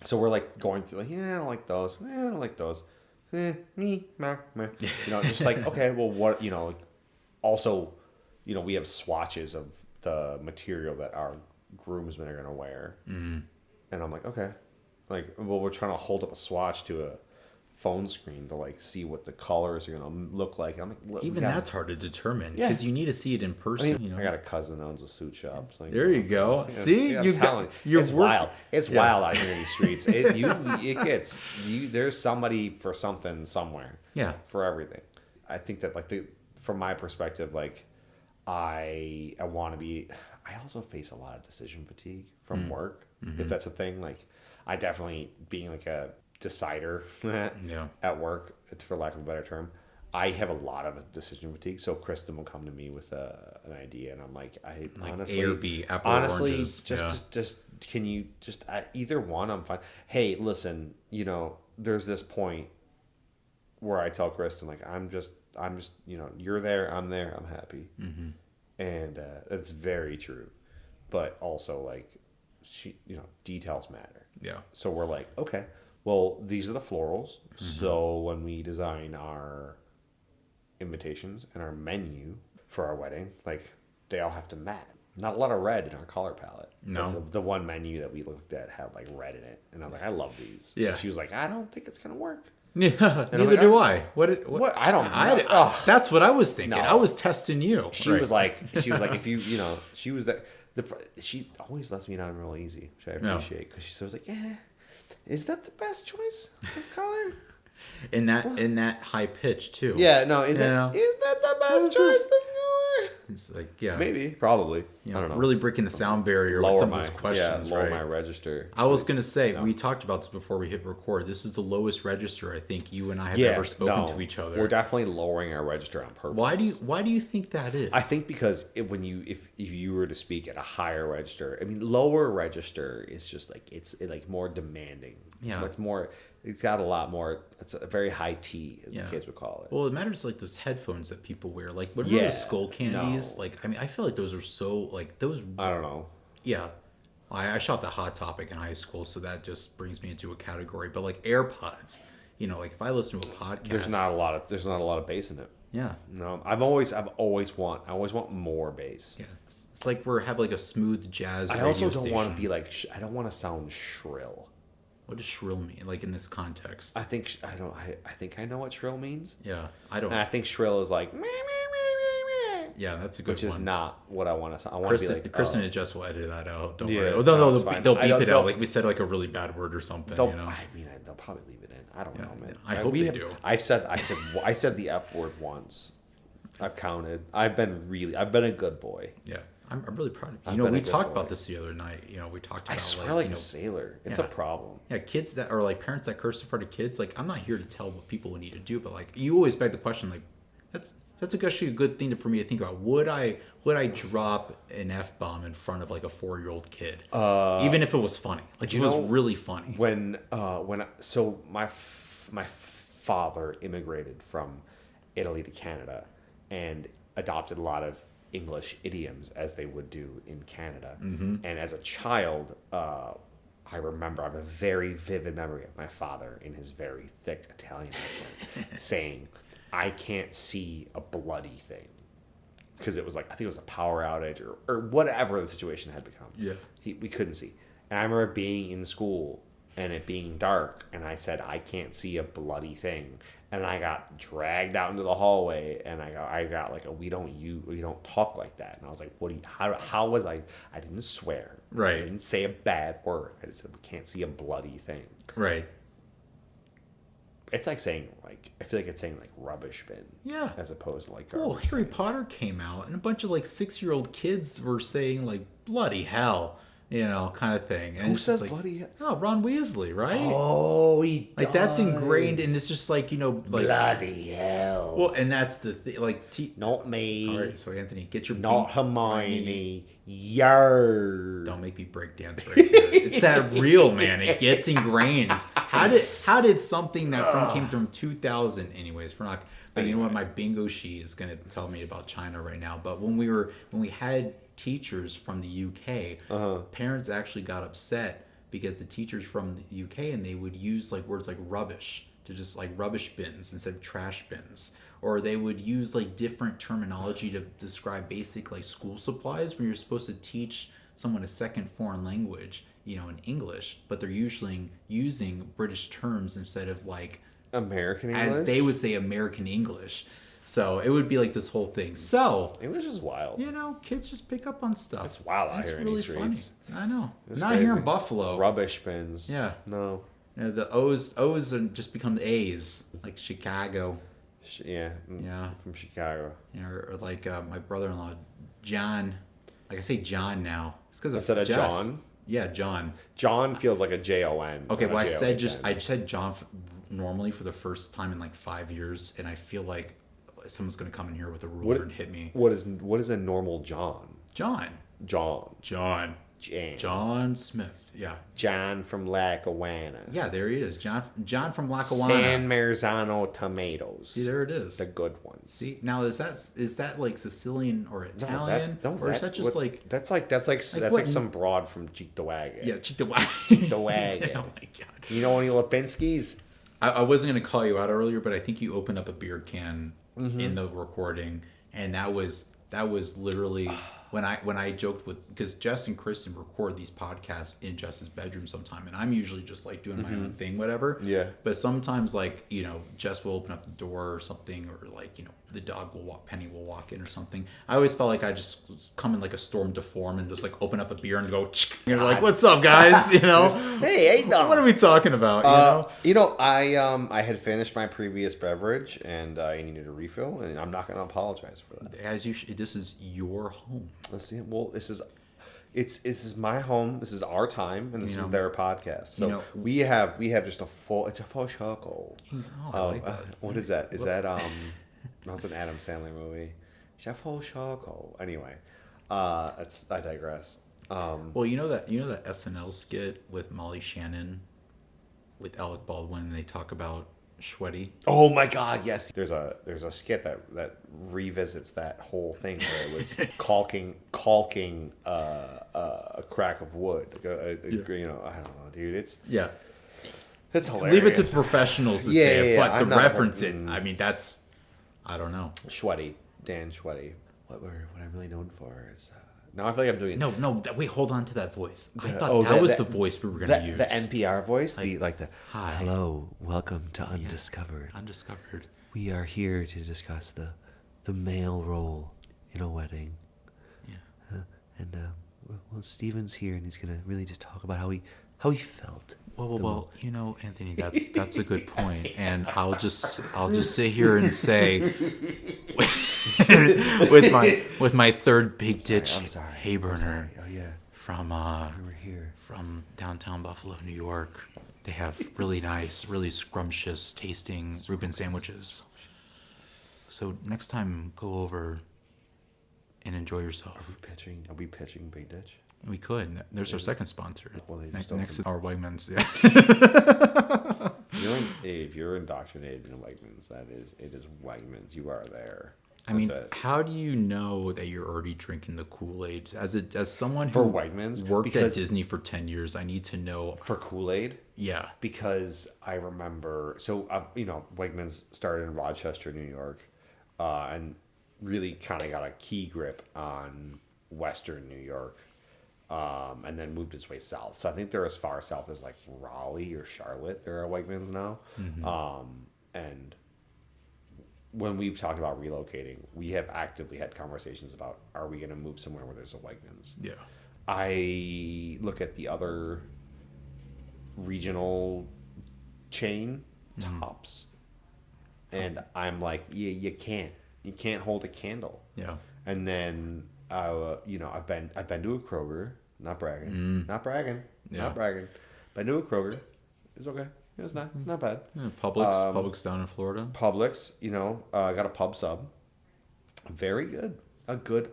so we're like going through like, I don't like those, I don't like those, just like, okay, well, what, like, also, we have swatches of the material that our groomsmen are going to wear. And I'm like, okay. Like, well, we're trying to hold up a swatch to a phone screen to, like, see what the colors are going to look like. And I'm like, even that's hard to determine because you need to see it in person. I got a cousin that owns a suit shop. It's like, there you go. See? It's wild. It's wild out here in these streets. There's somebody for something somewhere. Yeah. For everything. I think that, like, from my perspective, like, I want to be. I also face a lot of decision fatigue from work, if that's a thing. Like, I definitely being like a decider at work, for lack of a better term. I have a lot of decision fatigue. So Kristen will come to me with an idea, and I'm like, honestly, A or B, apple honestly, oranges. Just can you just either one? I'm fine. Hey, listen, there's this point where I tell Kristen like I'm just you're there, I'm there, I'm happy. And it's very true, but also like details matter. Yeah. So we're like, okay, well, these are the florals. So when we design our invitations and our menu for our wedding, like they all have to match. Not a lot of red in our color palette. No. The one menu that we looked at had like red in it, and I was like, I love these. Yeah. And she was like, I don't think it's gonna work. Yeah, neither do I. What? I don't know. That's what I was thinking. No. I was testing you. She was like, if you, she was she always lets me down real easy, which I appreciate, because she was like, yeah, is that the best choice of color? In that high pitch too. Yeah, no, is that the best choice of color? It's like, yeah, maybe, probably. I don't know. Really breaking the sound barrier with some of those questions. Lower my register. I was gonna say we talked about this before we hit record. This is the lowest register I think you and I have ever spoken to each other. We're definitely lowering our register on purpose. Why do you think that is? I think because if you were to speak at a higher register, I mean, lower register is just like it's like more demanding. Yeah, it's more It's got a lot more. It's a very high T, as Yeah. the kids would call it. Well, it matters like those headphones that people wear. Like, what are Yeah, those skull candies? no. Like, I mean, I feel like those are so like those. I don't know. Yeah, I shot the Hot Topic in high school, so that just brings me into a category. But like AirPods, like if I listen to a podcast, There's not a lot of bass in it. Yeah, No, I always want more bass. yeah. It's like have like a smooth jazz. I also radio don't want to station. be like. I don't want to sound shrill. What does shrill mean? Like in this context? I think I don't. I think I know what shrill means. Yeah, I don't. And I think shrill is like. Yeah, that's a good Which one. is not what I want to sound. I want to be like. Kristen and Jess will edit that out. Don't Yeah, worry. Oh, no, no, it's fine. they'll I beep don't- it out. they'll- Like we said, like a really bad word or something. They'll, You know? I mean, they'll probably leave it in. I don't know, man. I hope they do. I said the F word once. I've counted. I've been a good boy. Yeah, I'm really proud of you. I've You know, been we a good talked boy. about this the other night. We talked I about swear like you a know, sailor. It's yeah. a problem. yeah, kids that are like parents that curse in front of kids. Like, I'm not here to tell what people need to do, but like, you always beg the question, like, that's actually a good thing for me to think about. Would I drop an F-bomb in front of like a 4-year-old kid, even if it was funny? Like, it was really funny. So my father immigrated from Italy to Canada and adopted a lot of English idioms as they would do in Canada. And as a child, I remember, I have a very vivid memory of my father in his very thick Italian accent saying, "I can't see a bloody thing." Because it was like, I think it was a power outage or whatever the situation had become. Yeah. We couldn't see. And I remember being in school and it being dark, and I said, "I can't see a bloody thing." And I got dragged out into the hallway, and I got like we don't talk like that. And I was like, "What do you? How was I? I didn't swear. Right. I didn't say a bad word. I just said we can't see a bloody thing." Right. It's like saying I feel like it's saying like rubbish bin. Yeah. As opposed to like Well, garbage Harry bin. Potter came out, and a bunch of like 6-year-old kids were saying like "bloody hell," kind of thing. And Who it's just says like, bloody hell? Oh, Ron Weasley, right? Oh, he like that's ingrained, and it's just like like bloody hell. well, and that's the thing. Like, Not me. all right, so Anthony, get your Not beat. Hermione. Yer. Don't make me break dance right here. It's that real, man. It gets ingrained. How did something that came from 2000? Anyways, we're not. But you know what? My bingo sheet is gonna tell me about China right now. But when we had teachers from the UK, parents actually got upset because the teachers from the UK, and they would use like words like rubbish to just like rubbish bins instead of trash bins. Or they would use like different terminology to describe basic like school supplies when you're supposed to teach someone a second foreign language, in English, but they're usually using British terms instead of like American English? as they would say American English. So it would be like this whole thing. So English is wild. kids just pick up on stuff. It's wild out It's here in really these streets. funny. I know. It's Not here in crazy. Buffalo. Rubbish bins. Yeah. No. The O's are just become A's, like Chicago. Yeah. Yeah. From Chicago. Or like my brother-in-law, John. Like I say John now. It's because of Instead of Jess. John? Yeah, John. John feels like a Jon. Okay, not a well I Jon. said John normally for the first time in like 5 years, and I feel like someone's gonna come in here with a ruler and hit me. What is a normal John? John. John. John. Jan. John Smith. Yeah. John from Lackawanna. Yeah, there he is. John from Lackawanna. San Marzano tomatoes. See, there it is. The good ones. See, now is that like Sicilian or Italian, or is that just like that's like what- some broad from Cheektowaga. yeah, Cheektowaga? Cheektowaga. Oh my god! You know any Lipinskis? I wasn't gonna call you out earlier, but I think you opened up a beer can in the recording, and that was literally when I joked with, because Jess and Kristen record these podcasts in Jess's bedroom sometime, and I'm usually just like doing my own thing, whatever. Yeah. But sometimes like Jess will open up the door or something, or like the dog will walk, Penny will walk in or something. I always felt like I just come in like a storm to form and just like open up a beer and go. And you're like, "What's up, guys?" Hey, hey, What are we talking about? I had finished my previous beverage and I needed a refill, and I'm not going to apologize for that. As you, this is your home. Let's see. Well, this is my home. This is our time, and this is their podcast. So we have just it's a full circle. I like that. What is that? Is that that's an Adam Sandler movie. It's a full circle. Anyway, I digress. Well, you know that SNL skit with Molly Shannon. with Alec Baldwin. They talk about Sweaty. Oh my God, yes. There's a skit that revisits that whole thing where it was caulking a crack of wood. You know, I don't know, dude. It's hilarious. Leave it to professionals to say it, but I'm to not reference it, I mean, that's, I don't know. Sweaty, Dan Sweaty. What I'm really known for is. Now I feel like I'm doing No. Wait, hold on to that voice. I thought that was the voice we were going to use. The NPR voice, Hi. Hello, welcome to Undiscovered. Undiscovered. We are here to discuss the male role in a wedding. Yeah. Well, Steven's here, and he's gonna really just talk about how he felt. Well, you know, Anthony, that's a good point, and I'll just sit here and say, with my third big ditch hay burner from downtown Buffalo, New York. They have really nice, really scrumptious tasting Reuben sandwiches. So next time, go over and enjoy yourself. Are we pitching Big Ditch? We could. There's our second sponsor. Well, next to our Wegmans. Yeah. If you're indoctrinated in Wegmans, it is Wegmans. You are there. I mean, how do you know that you're already drinking the Kool-Aid? As someone for who Wegmans worked at Disney for 10 years, I need to know. For Kool-Aid? Yeah. Because I remember, Wegmans started in Rochester, New York, and really kind of got a key grip on Western New York, and then moved its way south. So I think they're as far south as like Raleigh or Charlotte. There are Wegmans now. Mm-hmm. And when we've talked about relocating, we have actively had conversations about, are we going to move somewhere where there's a Wegmans? Yeah. I look at the other regional chain, Tops, and I'm like, you can't hold a candle. Yeah. And then I've been to a Kroger, not bragging. Been to a Kroger. It's okay. It's not bad. Yeah, Publix down in Florida. Publix, got a pub sub. Very good. A good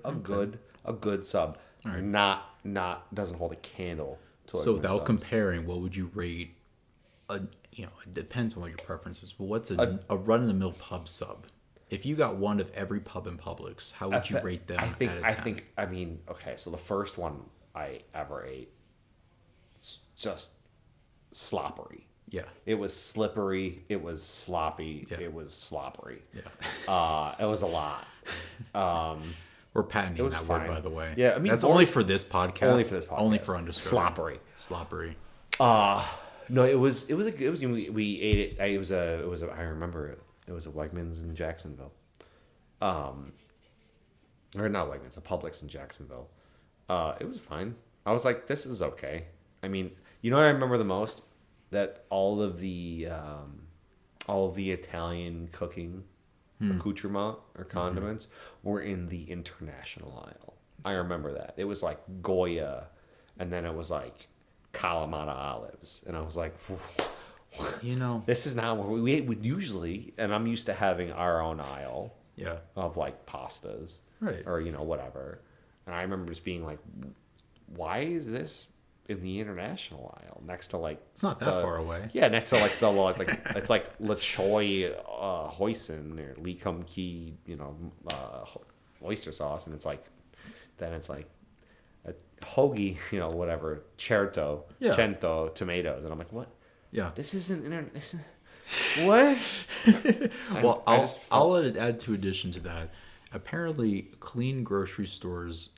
sub. Right. Not doesn't hold a candle to So without comparing, what would you rate it depends on what your preference is, but what's a run of the mill pub sub? If you got one of every pub in Publix, how would you rate them? So the first one I ever ate, just sloppery. Yeah. It was slippery. It was sloppy. Yeah. It was sloppery. Yeah. It was a lot. We're patenting that fine. word, by the way. Yeah, I mean, that's only for this podcast. Only for this podcast. Only for Undiscovered. Sloppery. Sloppery. No, it was we ate it. I remember it. It was a Wegmans in Jacksonville. Or not Wegmans, a Publix in Jacksonville. It was fine. I was like, this is okay. I mean, you know what I remember the most? That all of the Italian cooking accoutrement or condiments were in the international aisle. I remember that. It was like Goya, and then it was like Kalamata olives, and I was like, this is not where we would usually, and I'm used to having our own aisle of like pastas, right, or whatever. And I remember just being like, why is this in the international aisle next to like it's not that far away? Yeah, next to like the like it's like La Choy hoisin or Lee Kum Kee, oyster sauce, and it's like a hoagie, whatever, cento tomatoes, and I'm like, what? Yeah, this isn't what? Well, I'll add two addition to that. Apparently, clean grocery stores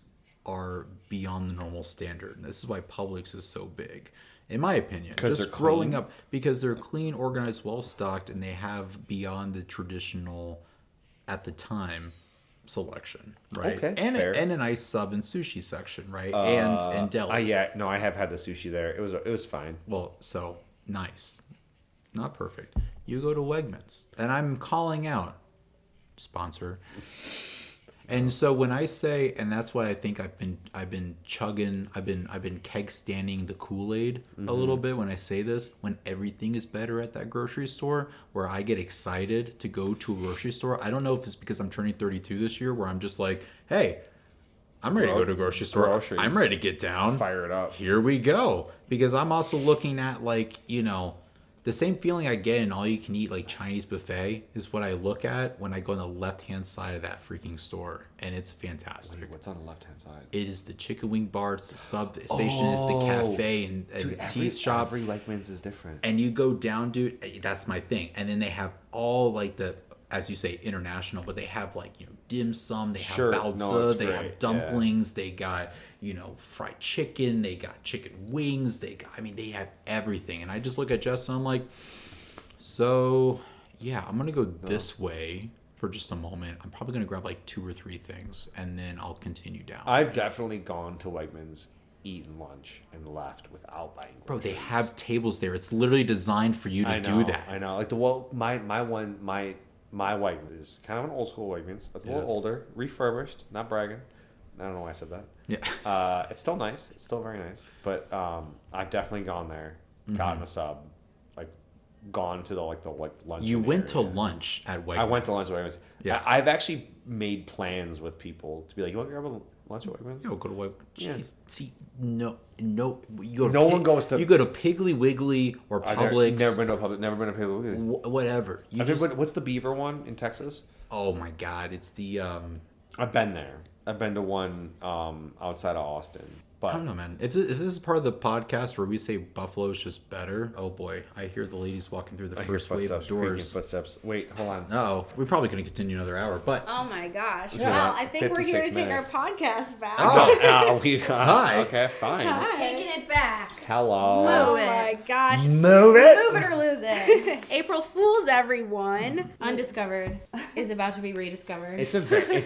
are beyond the normal standard. And this is why Publix is so big, in my opinion. Because they're growing up because they're clean, organized, well stocked, and they have beyond the traditional, at the time, selection, right? Okay, and fair. And a nice sub and sushi section, right? And deli. I have had the sushi there. It was fine. Well, so nice, not perfect. You go to Wegmans, and I'm calling out sponsor. And so when I say, and that's why I think I've been chugging, I've been keg standing the Kool-Aid a little bit when I say this, when everything is better at that grocery store, where I get excited to go to a grocery store. I don't know if it's because I'm turning 32 this year, where I'm just like, hey, I'm ready to go to a grocery store. Groceries. I'm ready to get down. Fire it up. Here we go. Because I'm also looking at the same feeling I get in all you can eat like Chinese buffet is what I look at when I go on the left hand side of that freaking store, and it's fantastic. Wait, what's on the left hand side? It is the chicken wing bar, it's the sub station, it's the cafe and Dude, tea shop. Every Wegmans is different. And you go down, dude, that's my thing. And then they have all like the, as you say, international, but they have like, you know, dim sum, they have baozi, they have dumplings, they got, you know, fried chicken, they got chicken wings, they have everything. And I just look at Jess and I'm like, so yeah, I'm gonna go this way for just a moment. I'm probably gonna grab like 2 or 3 things and then I'll continue down. I've definitely gone to Wegmans, eaten lunch, and left without buying groceries. Bro, they have tables there. It's literally designed for you to do that. I know. Like my Wegmans is kind of an old school Wegmans. It's a little older, refurbished. Not bragging. I don't know why I said that. Yeah. It's still nice. It's still very nice. But I've definitely gone there, gotten a sub, like gone to the lunch. You went to lunch at Wegmans. I went to lunch at Wegmans. Yeah. I've actually made plans with people to be like, you want to grab a lunch at Wegmans? Yo, go to Wegmans. Yeah. See, no. You go to no one goes to. You go to Piggly Wiggly or Publix. Never been to Publix. Never been to Piggly Wiggly. Whatever. What's the Beaver one in Texas? Oh my God! It's the. I've been there. I've been to one outside of Austin. But I don't know, man. If this is part of the podcast where we say Buffalo's just better, oh boy, I hear the ladies walking through the first wave of doors. Footsteps. Wait, hold on. Oh, we probably couldn't continue another hour, but oh my gosh! Okay, Wow, I think we're here to take minutes. our podcast back. Hi. Okay, fine. Hi. Taking it back. Hello. Oh Move it. my gosh! move it. Move it or lose it. April Fools, everyone! Undiscovered is about to be rediscovered. It's a very.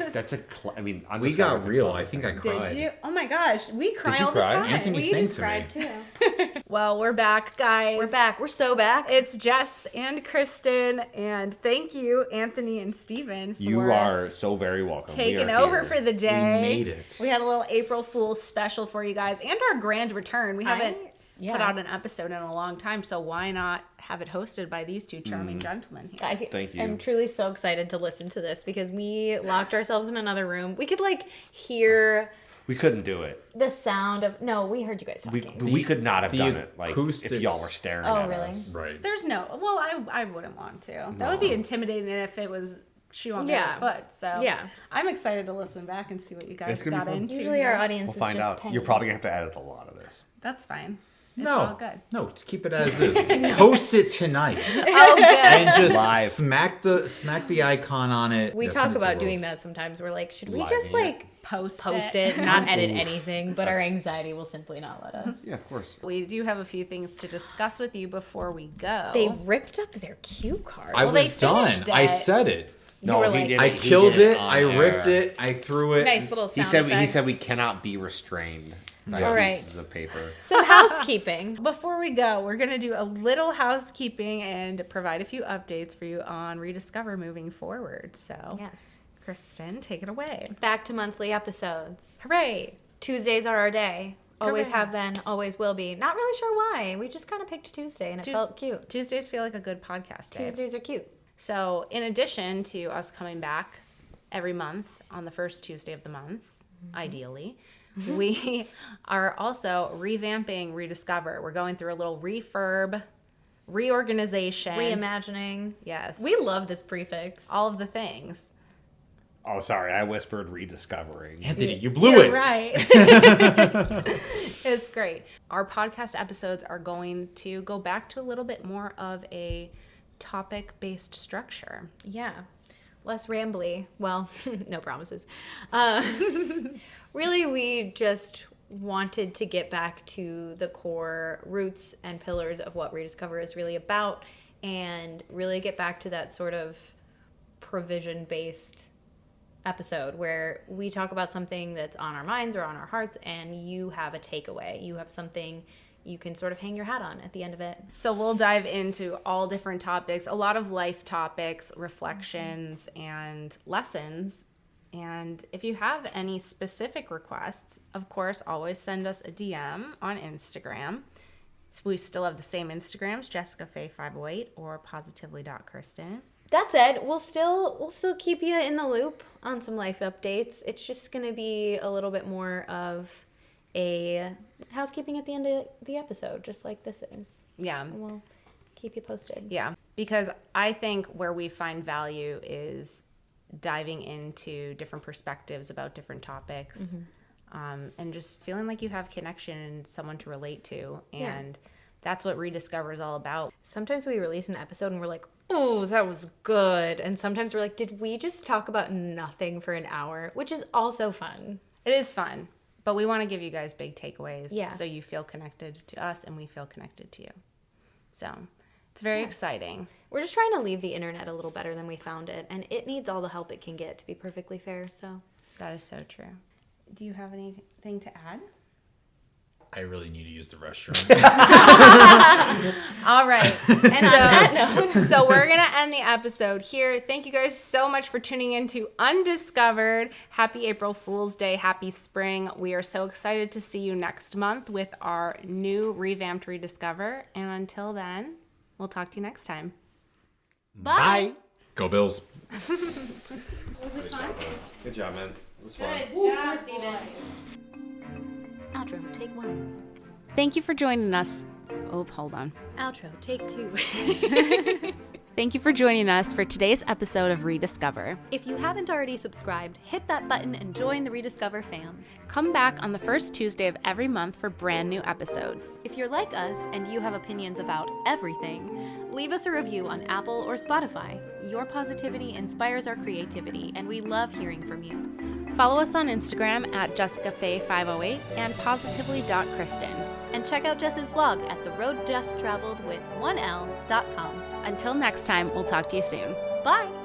We got real. I think I cried. Did you? Oh my gosh, we cry Did you all the cry? time. Anthony we sang to described me. too. Well, we're back, guys. We're back. We're so back. It's Jess and Kristen, and thank you, Anthony and Steven, for You are so very welcome. taking over for the day. We made it. We had a little April Fool's special for you guys, and our grand return. We haven't yeah. put out an episode in a long time, so why not have it hosted by these two charming gentlemen here? Thank you. I'm truly so excited to listen to this because we locked ourselves in another room. We could like hear We couldn't do it. the sound of. No, we heard you guys talking. We could not have the done it like if acoustics- y'all were staring Oh, at really? us. Right. There's no. Well, I wouldn't want to. That would be intimidating if it was shoe on the Yeah. other foot. So Yeah. I'm excited to listen back and see what you guys It's gonna be got fun. into. Usually our here. audience We'll is find just out. paying. You're probably gonna have to edit a lot of this. That's fine. It's No, all good. no, just keep it as is. Post it tonight Oh, good. and just Live. smack the icon on it. We Yeah, talk send it to the about doing world. that sometimes. We're like, should we Living just it. like Post it, not edit Oof. anything? But our anxiety will simply not let us. Yeah, of course. We do have a few things to discuss with you before we go. They ripped up their cue card. I Well, they was done. finished I it. said it. No, were he like- did. I He killed did it. on I ripped air. it. I threw it. Nice little sound He said effects. we cannot be restrained by All right. pieces of paper. Some housekeeping. Before we go, we're going to do a little housekeeping and provide a few updates for you on Rediscover moving forward. So, Yes. Kristen, take it away. Back to monthly episodes. Hooray! Tuesdays are our day. Always Correct. have been, always will be. Not really sure why. We just kind of picked Tuesday and it felt cute. Tuesdays feel like a good podcast day. Tuesdays are cute. So, in addition to us coming back every month on the first Tuesday of the month, ideally, we are also revamping Rediscover. We're going through a little refurb, reorganization. Reimagining. Yes. We love this prefix. all of the things. Oh, sorry, I whispered rediscovering. Anthony, you blew You're it. right. It's great. Our podcast episodes are going to go back to a little bit more of a topic-based structure. Yeah. Less rambly. Well, no promises. Really, we just wanted to get back to the core roots and pillars of what Rediscover is really about and really get back to that sort of provision-based episode where we talk about something that's on our minds or on our hearts and you have a takeaway. You have something you can sort of hang your hat on at the end of it. So we'll dive into all different topics, a lot of life topics, reflections, and lessons. And if you have any specific requests, of course, always send us a DM on Instagram. So we still have the same Instagrams, JessicaFaye508 or positively.Kristen. That said, we'll still keep you in the loop on some life updates. It's just going to be a little bit more of a housekeeping at the end of the episode, just like this is. Yeah. And we'll keep you posted. Yeah, because I think where we find value is diving into different perspectives about different topics, and just feeling like you have connection and someone to relate to. And that's what Rediscover is all about. Sometimes we release an episode and we're like, oh, that was good. And sometimes we're like, did we just talk about nothing for an hour? Which is also fun. It is fun, but we want to give you guys big takeaways so you feel connected to us and we feel connected to you. So it's very exciting. We're just trying to leave the internet a little better than we found it. And it needs all the help it can get, to be perfectly fair. So That is so true. Do you have anything to add? I really need to use the restroom. All right. And on that note, So we're going to end the episode here. Thank you guys so much for tuning in to Undiscovered. Happy April Fool's Day. Happy spring. We are so excited to see you next month with our new revamped Rediscover. And until then, we'll talk to you next time. Bye. Go Bills. Was it fun? Good job, man. It was fun. Good job, Steven. outro, take 1. Thank you for joining us. Oh, hold on. Outro, take 2. Thank you for joining us for today's episode of Rediscover. If you haven't already subscribed, hit that button and join the Rediscover fam. Come back on the first Tuesday of every month for brand new episodes. If you're like us and you have opinions about everything, leave us a review on Apple or Spotify. Your positivity inspires our creativity, and we love hearing from you. Follow us on Instagram at JessicaFaye508 and positively.Kristen. And check out Jess's blog at theroadjesstraveled with 1l.com. Until next time, we'll talk to you soon. Bye!